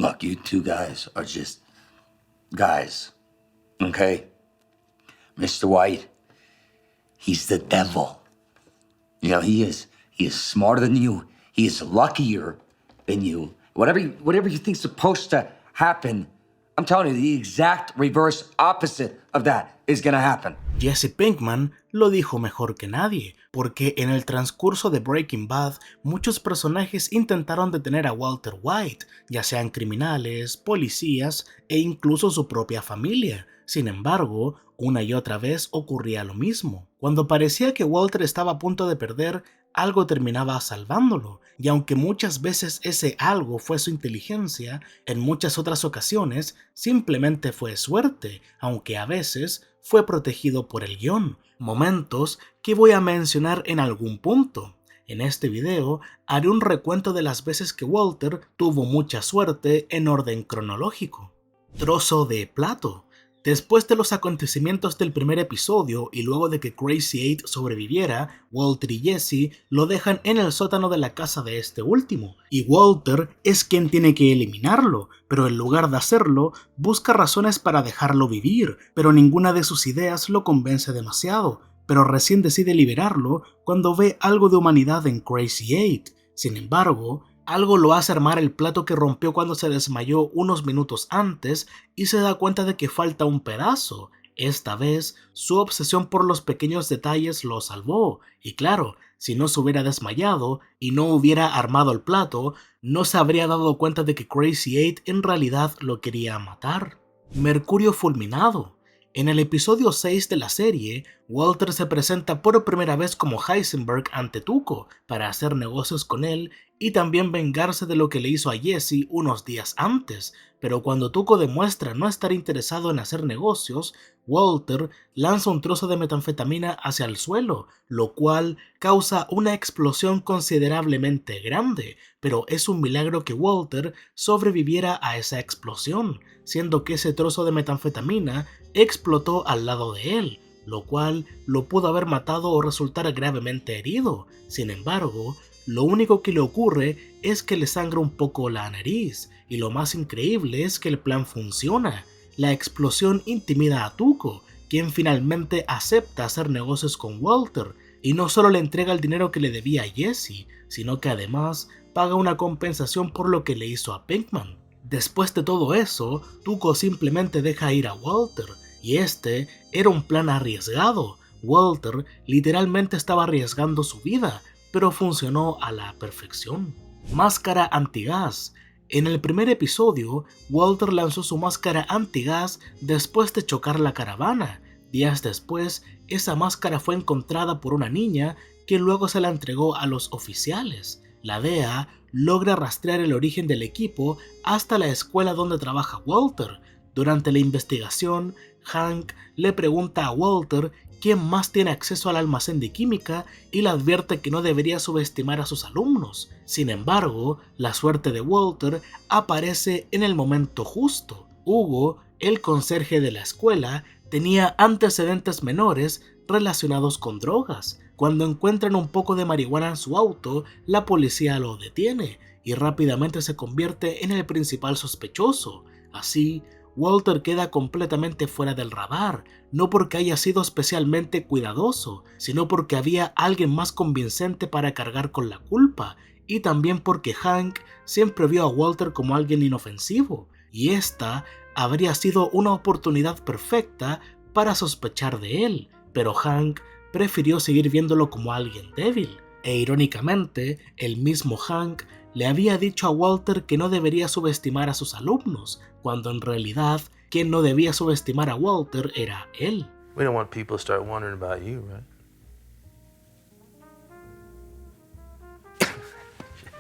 Look, you two guys are just guys, okay? Mr. White, he's the devil. You know, he is smarter than you. He is luckier than you. Whatever you think's supposed to happen, I'm telling you, the exact reverse opposite of that is gonna happen. Jesse Pinkman lo dijo mejor que nadie, porque en el transcurso de Breaking Bad, muchos personajes intentaron detener a Walter White, ya sean criminales, policías e incluso su propia familia. Sin embargo, una y otra vez ocurría lo mismo. Cuando parecía que Walter estaba a punto de perder, algo terminaba salvándolo, y aunque muchas veces ese algo fue su inteligencia, en muchas otras ocasiones simplemente fue suerte, aunque a veces fue protegido por el guión, momentos que voy a mencionar en algún punto. En este video haré un recuento de las veces que Walter tuvo mucha suerte en orden cronológico. Trozo de plato. Después de los acontecimientos del primer episodio y luego de que Crazy 8 sobreviviera, Walter y Jesse lo dejan en el sótano de la casa de este último, y Walter es quien tiene que eliminarlo, pero en lugar de hacerlo, busca razones para dejarlo vivir, pero ninguna de sus ideas lo convence demasiado, pero recién decide liberarlo cuando ve algo de humanidad en Crazy 8. Sin embargo, algo lo hace armar el plato que rompió cuando se desmayó unos minutos antes y se da cuenta de que falta un pedazo. Esta vez, su obsesión por los pequeños detalles lo salvó, y claro, si no se hubiera desmayado y no hubiera armado el plato, no se habría dado cuenta de que Crazy 8 en realidad lo quería matar. Mercurio fulminado. En el episodio 6 de la serie, Walter se presenta por primera vez como Heisenberg ante Tuco para hacer negocios con él y también vengarse de lo que le hizo a Jesse unos días antes, pero cuando Tuco demuestra no estar interesado en hacer negocios, Walter lanza un trozo de metanfetamina hacia el suelo, lo cual causa una explosión considerablemente grande, pero es un milagro que Walter sobreviviera a esa explosión, siendo que ese trozo de metanfetamina explotó al lado de él, lo cual lo pudo haber matado o resultar gravemente herido. Sin embargo, lo único que le ocurre es que le sangra un poco la nariz, y lo más increíble es que el plan funciona. La explosión intimida a Tuco, quien finalmente acepta hacer negocios con Walter, y no solo le entrega el dinero que le debía a Jesse, sino que además paga una compensación por lo que le hizo a Pinkman. Después de todo eso, Tuco simplemente deja ir a Walter, y este era un plan arriesgado. Walter literalmente estaba arriesgando su vida, pero funcionó a la perfección. Máscara antigas. En el primer episodio, Walter lanzó su máscara antigas después de chocar la caravana. Días después, esa máscara fue encontrada por una niña que luego se la entregó a los oficiales. La DEA logra rastrear el origen del equipo hasta la escuela donde trabaja Walter. Durante la investigación, Hank le pregunta a Walter quién más tiene acceso al almacén de química y le advierte que no debería subestimar a sus alumnos. Sin embargo, la suerte de Walter aparece en el momento justo. Hugo, el conserje de la escuela, tenía antecedentes menores relacionados con drogas. Cuando encuentran un poco de marihuana en su auto, la policía lo detiene y rápidamente se convierte en el principal sospechoso. Así, Walter queda completamente fuera del radar, no porque haya sido especialmente cuidadoso, sino porque había alguien más convincente para cargar con la culpa, y también porque Hank siempre vio a Walter como alguien inofensivo, y esta habría sido una oportunidad perfecta para sospechar de él, pero Hank prefirió seguir viéndolo como alguien débil, e irónicamente, el mismo Hank le había dicho a Walter que no debería subestimar a sus alumnos, cuando en realidad quien no debía subestimar a Walter era él. We don't want people to start wondering about you, right?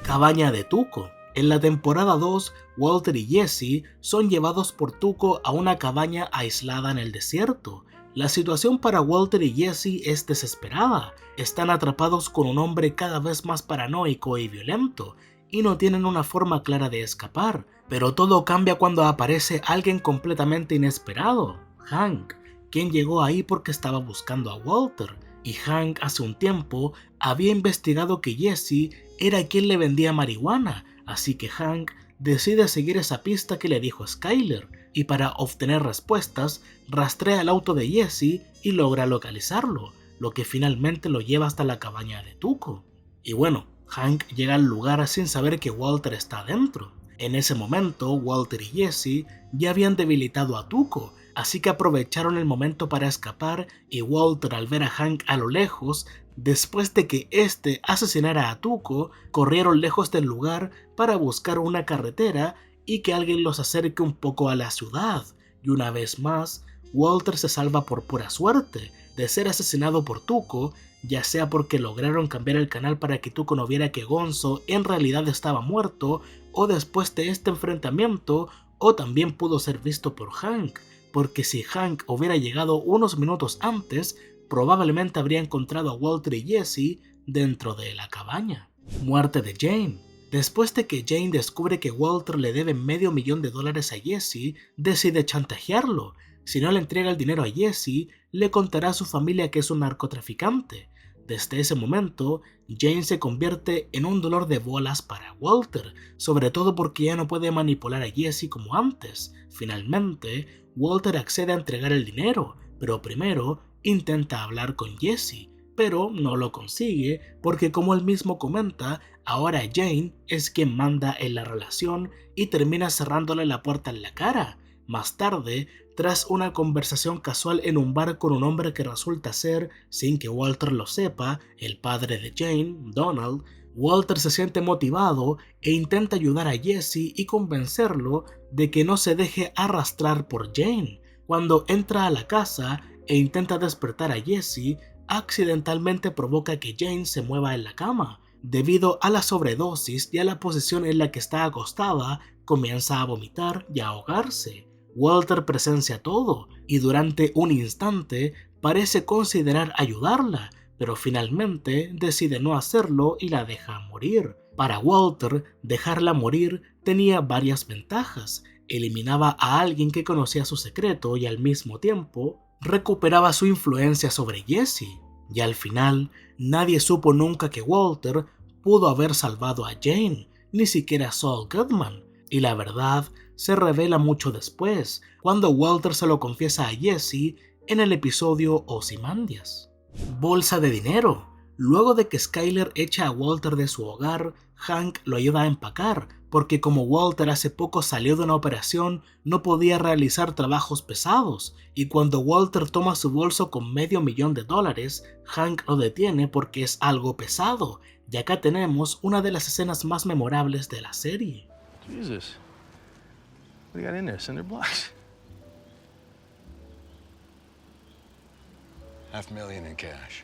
Cabaña de Tuco. En la temporada 2, Walter y Jesse son llevados por Tuco a una cabaña aislada en el desierto. La situación para Walter y Jesse es desesperada. Están atrapados con un hombre cada vez más paranoico y violento, y no tienen una forma clara de escapar. Pero todo cambia cuando aparece alguien completamente inesperado, Hank, quien llegó ahí porque estaba buscando a Walter. Y Hank hace un tiempo había investigado que Jesse era quien le vendía marihuana, así que Hank decide seguir esa pista que le dijo Skyler, y para obtener respuestas, rastrea el auto de Jesse y logra localizarlo, lo que finalmente lo lleva hasta la cabaña de Tuco. Y bueno, Hank llega al lugar sin saber que Walter está adentro. En ese momento, Walter y Jesse ya habían debilitado a Tuco, así que aprovecharon el momento para escapar, y Walter, al ver a Hank a lo lejos, después de que éste asesinara a Tuco, corrieron lejos del lugar para buscar una carretera y que alguien los acerque un poco a la ciudad. Y una vez más, Walter se salva por pura suerte de ser asesinado por Tuco, ya sea porque lograron cambiar el canal para que Tuco no viera que Gonzo en realidad estaba muerto, o después de este enfrentamiento, o también pudo ser visto por Hank, porque si Hank hubiera llegado unos minutos antes, probablemente habría encontrado a Walter y Jesse dentro de la cabaña. Muerte de Jane. Después de que Jane descubre que Walter le debe $500,000 a Jesse, decide chantajearlo. Si no le entrega el dinero a Jesse, le contará a su familia que es un narcotraficante. Desde ese momento, Jane se convierte en un dolor de bolas para Walter, sobre todo porque ya no puede manipular a Jesse como antes. Finalmente, Walter accede a entregar el dinero, pero primero intenta hablar con Jesse, pero no lo consigue porque, como él mismo comenta, ahora Jane es quien manda en la relación y termina cerrándole la puerta en la cara. Más tarde, tras una conversación casual en un bar con un hombre que resulta ser, sin que Walter lo sepa, el padre de Jane, Donald, Walter se siente motivado e intenta ayudar a Jesse y convencerlo de que no se deje arrastrar por Jane. Cuando entra a la casa e intenta despertar a Jesse, accidentalmente provoca que Jane se mueva en la cama. Debido a la sobredosis y a la posición en la que está acostada, comienza a vomitar y a ahogarse. Walter presencia todo y durante un instante parece considerar ayudarla, pero finalmente decide no hacerlo y la deja morir. Para Walter, dejarla morir tenía varias ventajas. Eliminaba a alguien que conocía su secreto y al mismo tiempo recuperaba su influencia sobre Jesse. Y al final, nadie supo nunca que Walter pudo haber salvado a Jane, ni siquiera Saul Goodman. Y la verdad se revela mucho después, cuando Walter se lo confiesa a Jesse en el episodio Ozymandias. Bolsa de dinero. Luego de que Skyler echa a Walter de su hogar, Hank lo ayuda a empacar, porque como Walter hace poco salió de una operación, no podía realizar trabajos pesados, y cuando Walter toma su bolso con $500,000, Hank lo detiene porque es algo pesado, y acá tenemos una de las escenas más memorables de la serie. Jesus. What do you got in there? Cinder blocks? $500,000 in cash.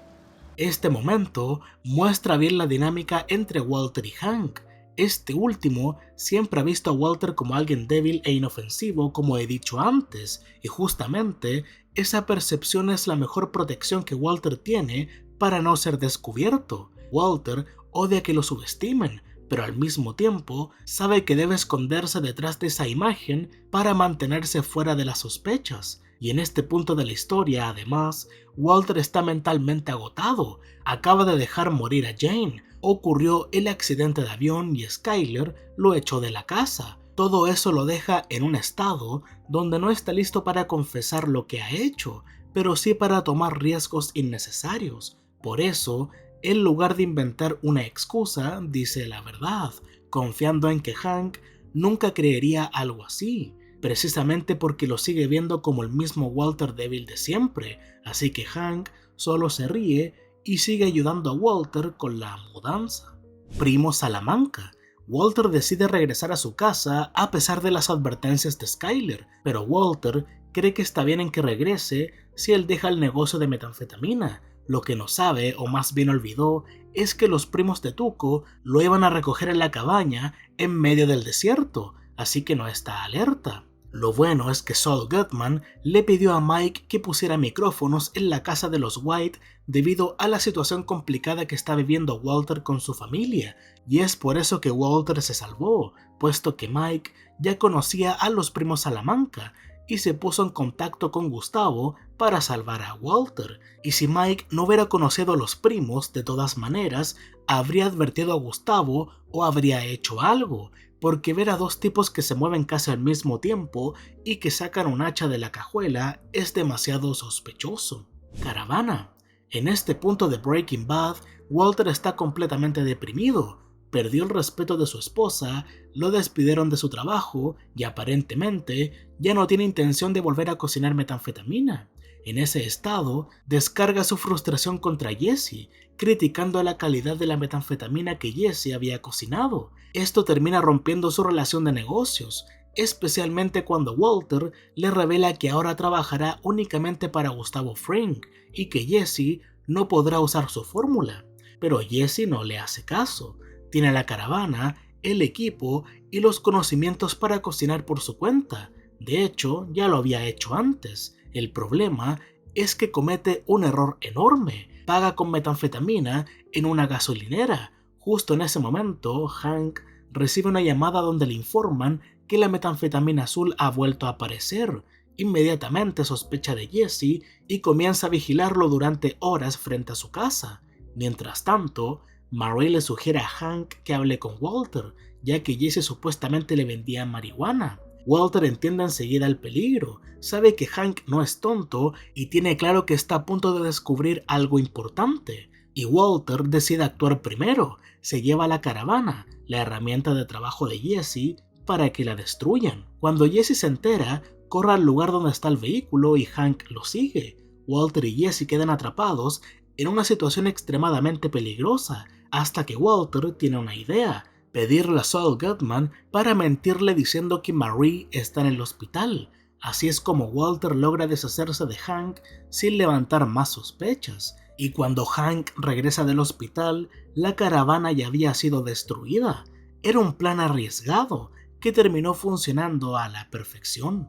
Este momento muestra bien la dinámica entre Walter y Hank. Este último siempre ha visto a Walter como alguien débil e inofensivo, como he dicho antes, y justamente esa percepción es la mejor protección que Walter tiene para no ser descubierto. Walter odia que lo subestimen, pero al mismo tiempo sabe que debe esconderse detrás de esa imagen para mantenerse fuera de las sospechas. Y en este punto de la historia, además, Walter está mentalmente agotado, acaba de dejar morir a Jane, ocurrió el accidente de avión y Skyler lo echó de la casa. Todo eso lo deja en un estado donde no está listo para confesar lo que ha hecho, pero sí para tomar riesgos innecesarios. Por eso, en lugar de inventar una excusa, dice la verdad, confiando en que Hank nunca creería algo así, precisamente porque lo sigue viendo como el mismo Walter débil de siempre, así que Hank solo se ríe y sigue ayudando a Walter con la mudanza. Primo Salamanca. Walter decide regresar a su casa a pesar de las advertencias de Skyler, pero Walter cree que está bien en que regrese si él deja el negocio de metanfetamina. Lo que no sabe, o más bien olvidó, es que los primos de Tuco lo iban a recoger en la cabaña en medio del desierto, así que no está alerta. Lo bueno es que Saul Goodman le pidió a Mike que pusiera micrófonos en la casa de los White debido a la situación complicada que está viviendo Walter con su familia, y es por eso que Walter se salvó, puesto que Mike ya conocía a los primos Salamanca y se puso en contacto con Gustavo para salvar a Walter, y si Mike no hubiera conocido a los primos, de todas maneras, habría advertido a Gustavo o habría hecho algo, porque ver a dos tipos que se mueven casi al mismo tiempo y que sacan un hacha de la cajuela es demasiado sospechoso. Caravana. En este punto de Breaking Bad, Walter está completamente deprimido, perdió el respeto de su esposa, lo despidieron de su trabajo y aparentemente ya no tiene intención de volver a cocinar metanfetamina. En ese estado, descarga su frustración contra Jesse, criticando la calidad de la metanfetamina que Jesse había cocinado. Esto termina rompiendo su relación de negocios, especialmente cuando Walter le revela que ahora trabajará únicamente para Gustavo Fring y que Jesse no podrá usar su fórmula. Pero Jesse no le hace caso. Tiene la caravana, el equipo y los conocimientos para cocinar por su cuenta. De hecho, ya lo había hecho antes. El problema es que comete un error enorme. Paga con metanfetamina en una gasolinera. Justo en ese momento, Hank recibe una llamada donde le informan que la metanfetamina azul ha vuelto a aparecer. Inmediatamente sospecha de Jesse y comienza a vigilarlo durante horas frente a su casa. Mientras tanto, Marie le sugiere a Hank que hable con Walter, ya que Jesse supuestamente le vendía marihuana. Walter entiende enseguida el peligro, sabe que Hank no es tonto y tiene claro que está a punto de descubrir algo importante. Y Walter decide actuar primero, se lleva la caravana, la herramienta de trabajo de Jesse, para que la destruyan. Cuando Jesse se entera, corre al lugar donde está el vehículo y Hank lo sigue. Walter y Jesse quedan atrapados en una situación extremadamente peligrosa, hasta que Walter tiene una idea: pedirle a Saul Goodman para mentirle diciendo que Marie está en el hospital. Así es como Walter logra deshacerse de Hank sin levantar más sospechas. Y cuando Hank regresa del hospital, la caravana ya había sido destruida. Era un plan arriesgado que terminó funcionando a la perfección.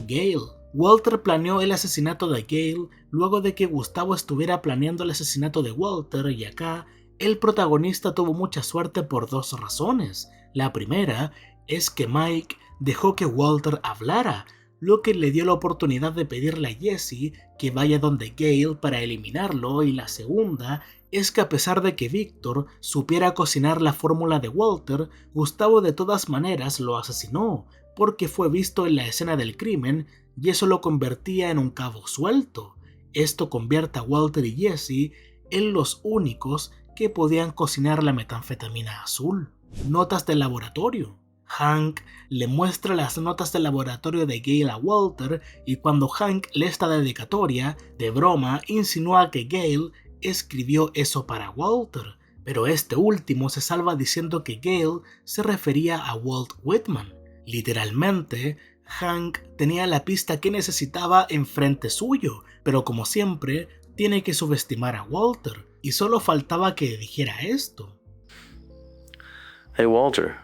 Gale. Walter planeó el asesinato de Gale luego de que Gustavo estuviera planeando el asesinato de Walter, y acá el protagonista tuvo mucha suerte por dos razones. La primera es que Mike dejó que Walter hablara, lo que le dio la oportunidad de pedirle a Jesse que vaya donde Gale para eliminarlo, y la segunda es que a pesar de que Victor supiera cocinar la fórmula de Walter, Gustavo de todas maneras lo asesinó, porque fue visto en la escena del crimen y eso lo convertía en un cabo suelto. Esto convierte a Walter y Jesse en los únicos que podían cocinar la metanfetamina azul. Notas del laboratorio. Hank le muestra las notas del laboratorio de Gale a Walter, y cuando Hank lee esta dedicatoria, de broma insinúa que Gale escribió eso para Walter, pero este último se salva diciendo que Gale se refería a Walt Whitman. Literalmente, Hank tenía la pista que necesitaba enfrente suyo, pero como siempre, tiene que subestimar a Walter, y solo faltaba que dijera esto. Hey, Walter.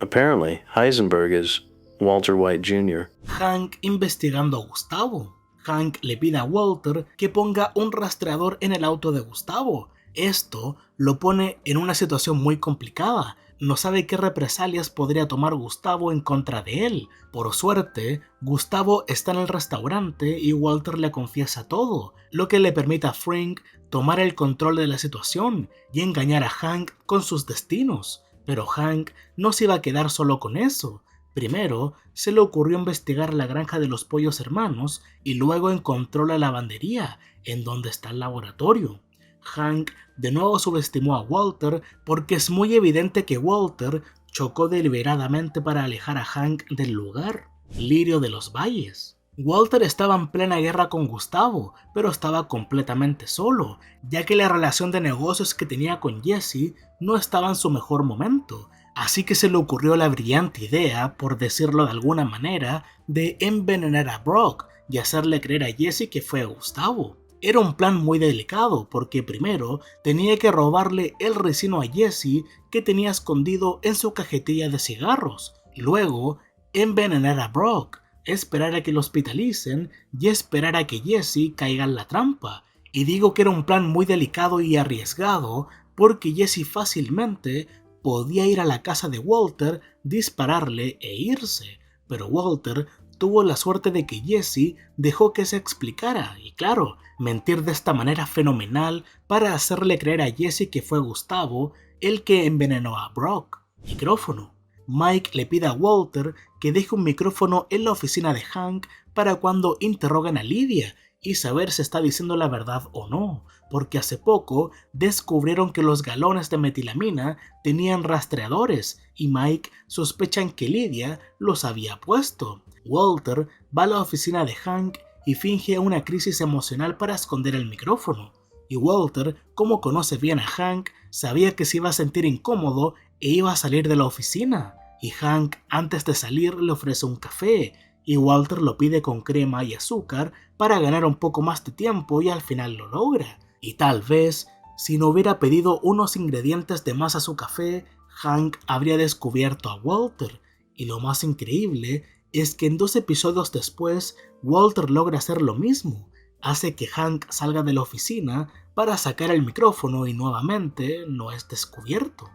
Apparently, Heisenberg is Walter White Jr. Hank investigando a Gustavo. Hank le pide a Walter que ponga un rastreador en el auto de Gustavo. Esto lo pone en una situación muy complicada. No sabe qué represalias podría tomar Gustavo en contra de él. Por suerte, Gustavo está en el restaurante y Walter le confiesa todo, lo que le permite a Fring tomar el control de la situación y engañar a Hank con sus destinos. Pero Hank no se iba a quedar solo con eso. Primero, se le ocurrió investigar la granja de los pollos hermanos y luego encontró la lavandería, en donde está el laboratorio. Hank de nuevo subestimó a Walter porque es muy evidente que Walter chocó deliberadamente para alejar a Hank del lugar. Lirio de los Valles. Walter estaba en plena guerra con Gustavo, pero estaba completamente solo, ya que la relación de negocios que tenía con Jesse no estaba en su mejor momento. Así que se le ocurrió la brillante idea, por decirlo de alguna manera, de envenenar a Brock y hacerle creer a Jesse que fue Gustavo. Era un plan muy delicado porque primero tenía que robarle el resino a Jesse que tenía escondido en su cajetilla de cigarros, luego envenenar a Brock, esperar a que lo hospitalicen y esperar a que Jesse caiga en la trampa. Y digo que era un plan muy delicado y arriesgado porque Jesse fácilmente podía ir a la casa de Walter, dispararle e irse, pero Walter tuvo la suerte de que Jesse dejó que se explicara y claro, mentir de esta manera fenomenal para hacerle creer a Jesse que fue Gustavo el que envenenó a Brock. Micrófono. Mike le pide a Walter que deje un micrófono en la oficina de Hank para cuando interroguen a Lydia y saber si está diciendo la verdad o no, porque hace poco descubrieron que los galones de metilamina tenían rastreadores y Mike sospechan que Lydia los había puesto. Walter va a la oficina de Hank y finge una crisis emocional para esconder el micrófono. Y Walter, como conoce bien a Hank, sabía que se iba a sentir incómodo e iba a salir de la oficina. Y Hank, antes de salir, le ofrece un café, y Walter lo pide con crema y azúcar para ganar un poco más de tiempo y al final lo logra. Y tal vez, si no hubiera pedido unos ingredientes de más a su café, Hank habría descubierto a Walter. Y lo más increíble es que en 2 episodios después, Walter logra hacer lo mismo. Hace que Hank salga de la oficina para sacar el micrófono y nuevamente no es descubierto.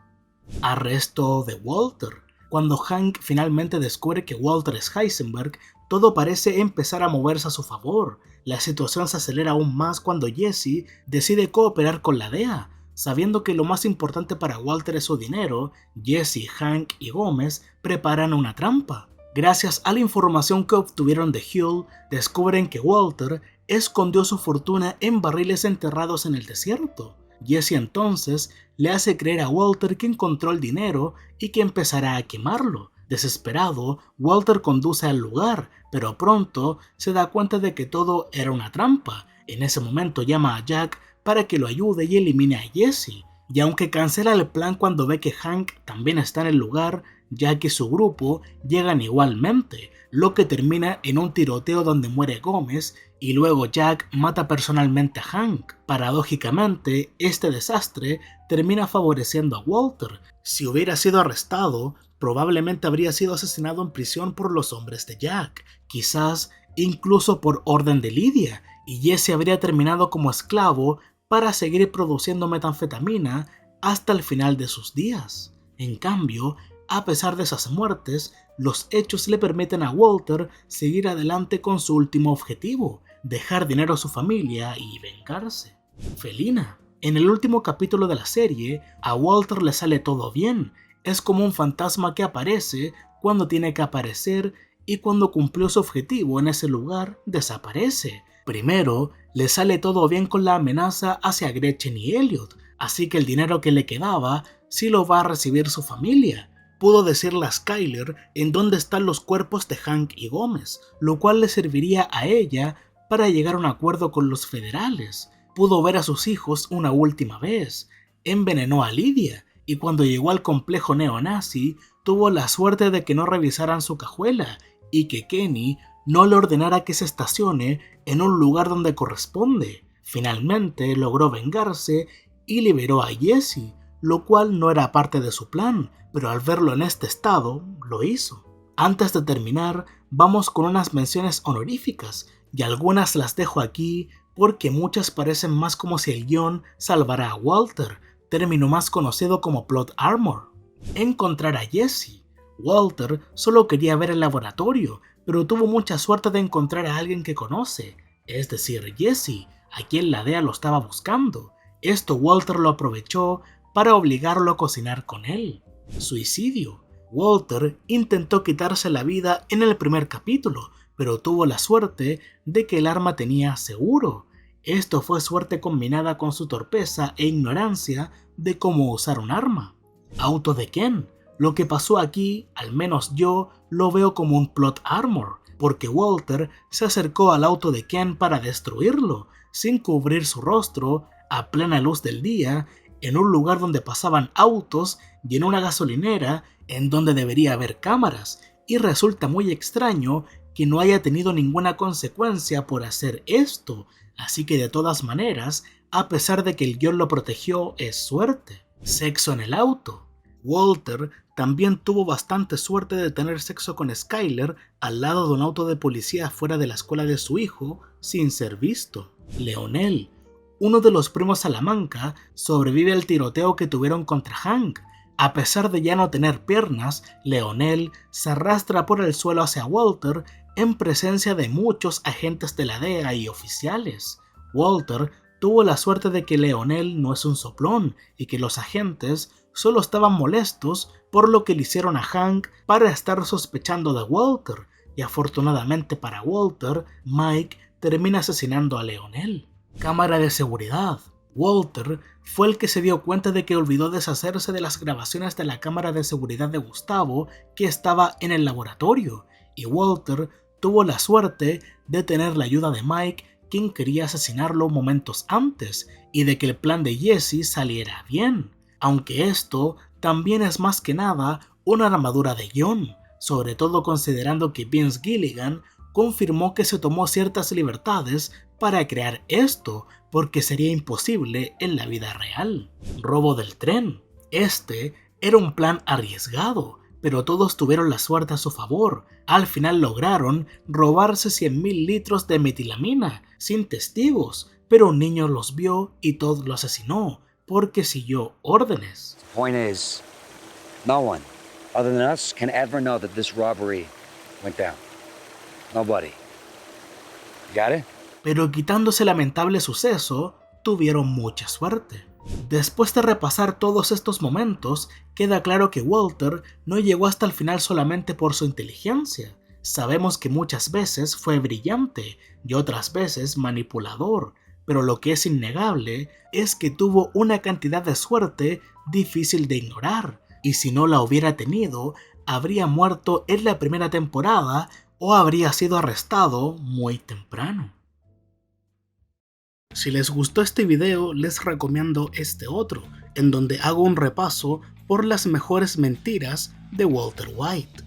Arresto de Walter. Cuando Hank finalmente descubre que Walter es Heisenberg, todo parece empezar a moverse a su favor. La situación se acelera aún más cuando Jesse decide cooperar con la DEA. Sabiendo que lo más importante para Walter es su dinero, Jesse, Hank y Gómez preparan una trampa. Gracias a la información que obtuvieron de Huell, descubren que Walter escondió su fortuna en barriles enterrados en el desierto. Jesse entonces le hace creer a Walter que encontró el dinero y que empezará a quemarlo. Desesperado, Walter conduce al lugar, pero pronto se da cuenta de que todo era una trampa. En ese momento llama a Jack para que lo ayude y elimine a Jesse. Y aunque cancela el plan cuando ve que Hank también está en el lugar, Jack y su grupo llegan igualmente, lo que termina en un tiroteo donde muere Gómez y luego Jack mata personalmente a Hank. Paradójicamente, este desastre termina favoreciendo a Walter. Si hubiera sido arrestado, probablemente habría sido asesinado en prisión por los hombres de Jack, quizás incluso por orden de Lydia, y Jesse habría terminado como esclavo para seguir produciendo metanfetamina hasta el final de sus días. En cambio, a pesar de esas muertes, los hechos le permiten a Walter seguir adelante con su último objetivo, dejar dinero a su familia y vengarse. Felina. En el último capítulo de la serie, a Walter le sale todo bien. Es como un fantasma que aparece cuando tiene que aparecer y cuando cumplió su objetivo en ese lugar, desaparece. Primero, le sale todo bien con la amenaza hacia Gretchen y Elliot, así que el dinero que le quedaba sí lo va a recibir su familia. Pudo decirle a Skyler en dónde están los cuerpos de Hank y Gómez, lo cual le serviría a ella para llegar a un acuerdo con los federales. Pudo ver a sus hijos una última vez. Envenenó a Lydia y cuando llegó al complejo neonazi tuvo la suerte de que no revisaran su cajuela y que Kenny no le ordenara que se estacione en un lugar donde corresponde. Finalmente logró vengarse y liberó a Jesse, lo cual no era parte de su plan, pero al verlo en este estado, lo hizo. Antes de terminar, vamos con unas menciones honoríficas, y algunas las dejo aquí porque muchas parecen más como si el guión salvara a Walter, término más conocido como plot armor. Encontrar a Jesse. Walter solo quería ver el laboratorio, pero tuvo mucha suerte de encontrar a alguien que conoce, es decir, Jesse, a quien la DEA lo estaba buscando. Esto Walter lo aprovechó para obligarlo a cocinar con él. Suicidio. Walter intentó quitarse la vida en el primer capítulo, pero tuvo la suerte de que el arma tenía seguro. Esto fue suerte combinada con su torpeza e ignorancia de cómo usar un arma. Auto de Ken. Lo que pasó aquí, al menos yo, lo veo como un plot armor, porque Walter se acercó al auto de Ken para destruirlo, sin cubrir su rostro, a plena luz del día, en un lugar donde pasaban autos y en una gasolinera en donde debería haber cámaras, y resulta muy extraño que no haya tenido ninguna consecuencia por hacer esto, así que de todas maneras, a pesar de que el guión lo protegió, es suerte. Sexo en el auto. Walter también tuvo bastante suerte de tener sexo con Skyler al lado de un auto de policía fuera de la escuela de su hijo, sin ser visto. Leonel. Uno de los primos Salamanca sobrevive al tiroteo que tuvieron contra Hank. A pesar de ya no tener piernas, Leonel se arrastra por el suelo hacia Walter en presencia de muchos agentes de la DEA y oficiales. Walter tuvo la suerte de que Leonel no es un soplón y que los agentes solo estaban molestos por lo que le hicieron a Hank para estar sospechando de Walter, y afortunadamente para Walter, Mike termina asesinando a Leonel. Cámara de seguridad. Walter fue el que se dio cuenta de que olvidó deshacerse de las grabaciones de la cámara de seguridad de Gustavo que estaba en el laboratorio, y Walter tuvo la suerte de tener la ayuda de Mike, quien quería asesinarlo momentos antes, y de que el plan de Jesse saliera bien. Aunque esto también es más que nada una armadura de guión, sobre todo considerando que Vince Gilligan confirmó que se tomó ciertas libertades para crear esto, porque sería imposible en la vida real. Robo del tren. Este era un plan arriesgado, pero todos tuvieron la suerte a su favor. Al final lograron robarse 100.000 litros de metilamina, sin testigos, pero un niño los vio y Todd lo asesinó, porque siguió órdenes. Point is, no one other than us can ever know that this robbery went down. Nobody. Got it? Pero quitándose el lamentable suceso, tuvieron mucha suerte. Después de repasar todos estos momentos, queda claro que Walter no llegó hasta el final solamente por su inteligencia. Sabemos que muchas veces fue brillante y otras veces manipulador, pero lo que es innegable es que tuvo una cantidad de suerte difícil de ignorar, y si no la hubiera tenido, habría muerto en la primera temporada o habría sido arrestado muy temprano. Si les gustó este video, les recomiendo este otro, en donde hago un repaso por las mejores mentiras de Walter White.